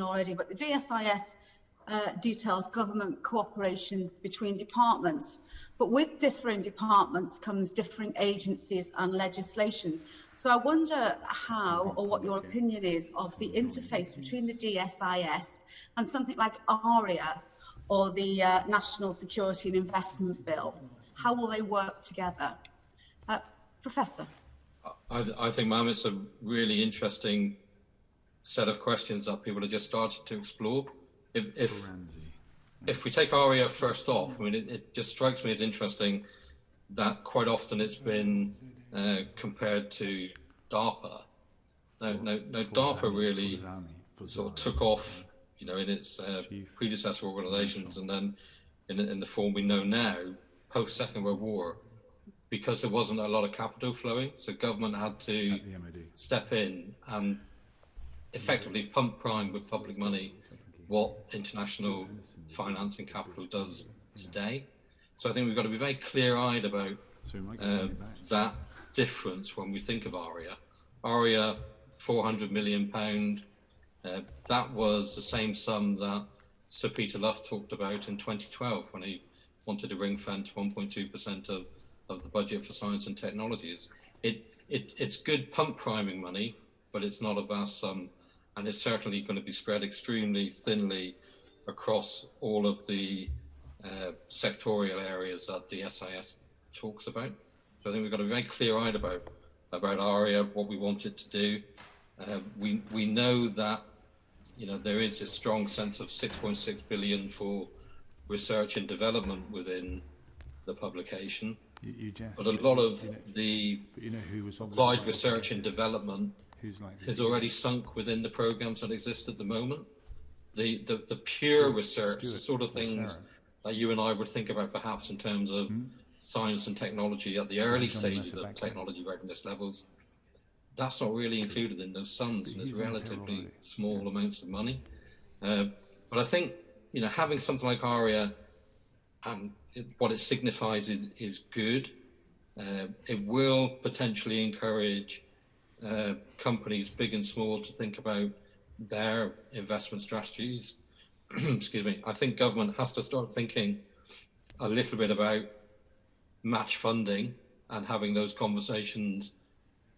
already, but the DSIS details government cooperation between departments. But with differing departments comes differing agencies and legislation. So I wonder how, or what your opinion is, of the interface between the DSIS and something like ARIA or the National Security and Investment Bill. How will they work together? Professor. I think, ma'am, it's a really interesting set of questions that people are just starting to explore. If we take ARIA first off, I mean, it just strikes me as interesting that quite often it's been compared to DARPA. Now, DARPA really sort of took off, in its predecessor organisations, and then in the form we know now, post Second World War, because there wasn't a lot of capital flowing, so government had to step in and effectively pump prime with public money what international financing capital does today. So I think we've got to be very clear-eyed about that difference when we think of ARIA. ARIA, £400 million, that was the same sum that Sir Peter Luff talked about in 2012 when he wanted to ring-fence 1.2% of the budget for science and technologies. It's good pump priming money, but it's not a vast sum, and it's certainly going to be spread extremely thinly across all of the sectorial areas that the SIS talks about. So I think we've got to be very clear-eyed about ARIA, what we want it to do. We know that there is a strong sense of 6.6 billion for research and development within the publication. But a lot of the applied research and development is already sunk within the programs that exist at the moment. The pure research, the sort of things that you and I would think about perhaps in terms of science and technology at the early stages of technology readiness levels, that's not really included in those sums, and it's relatively small amounts of money. But I think, having something like ARIA, and what it signifies is good. It will potentially encourage companies, big and small, to think about their investment strategies. Excuse me. I think government has to start thinking a little bit about match funding and having those conversations,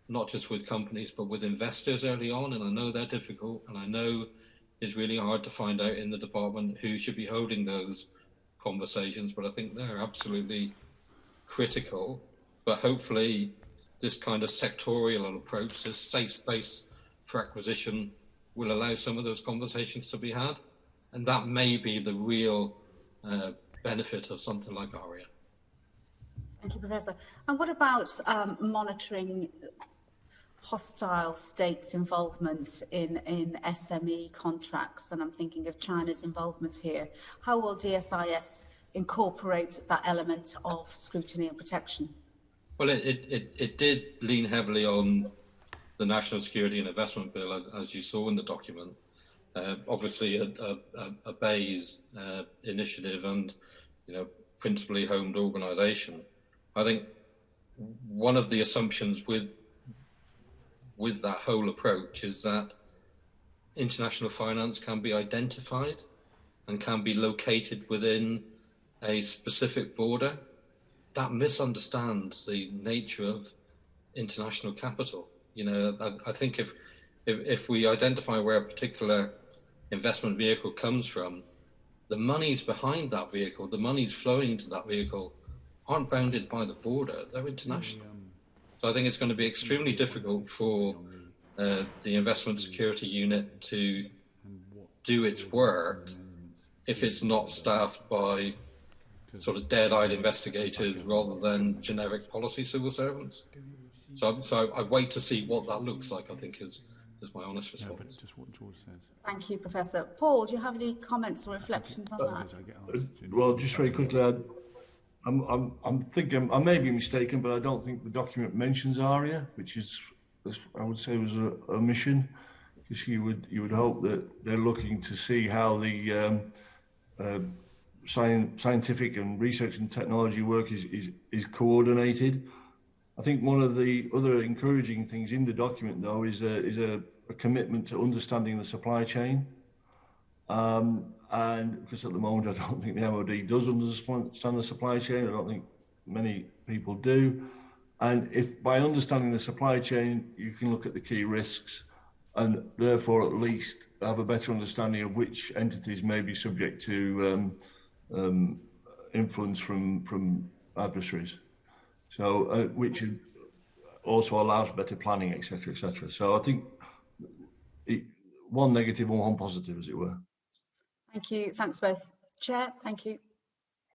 not just with companies, but with investors early on. And I know they're difficult, and I know it's really hard to find out in the department who should be holding those conversations, but I think they're absolutely critical. But hopefully this kind of sectorial approach, this safe space for acquisition, will allow some of those conversations to be had. And that may be the real benefit of something like ARIA. Thank you, Professor. And what about monitoring hostile states' involvement in SME contracts? And I'm thinking of China's involvement here. How will DSIS incorporate that element of scrutiny and protection? Well, it did lean heavily on the National Security and Investment Bill, as you saw in the document. Obviously, a BEIS initiative and, principally homed organisation. I think one of the assumptions with that whole approach is that international finance can be identified and can be located within a specific border. That misunderstands the nature of international capital. I think if we identify where a particular investment vehicle comes from, the monies behind that vehicle, the monies flowing to that vehicle, aren't bounded by the border, they're international. So I think it's going to be extremely difficult for the investment security unit to do its work if it's not staffed by sort of dead-eyed investigators rather than generic policy civil servants. So I wait to see what that looks like, I think, is my honest response. No, just what George says. Thank you, Professor. Paul, do you have any comments or reflections on that? Well, just very quickly, I'm thinking, I may be mistaken, but I don't think the document mentions ARIA, which is, I would say, was a omission, because you would hope that they're looking to see how the scientific and research and technology work is coordinated. I think one of the other encouraging things in the document, though, is a commitment to understanding the supply chain. And because at the moment, I don't think the MOD does understand the supply chain. I don't think many people do. And if by understanding the supply chain, you can look at the key risks and therefore at least have a better understanding of which entities may be subject to influence from adversaries. So, which also allows better planning, etc., etc. So I think one negative and one positive, as it were. Thank you. Thanks both. Chair, thank you.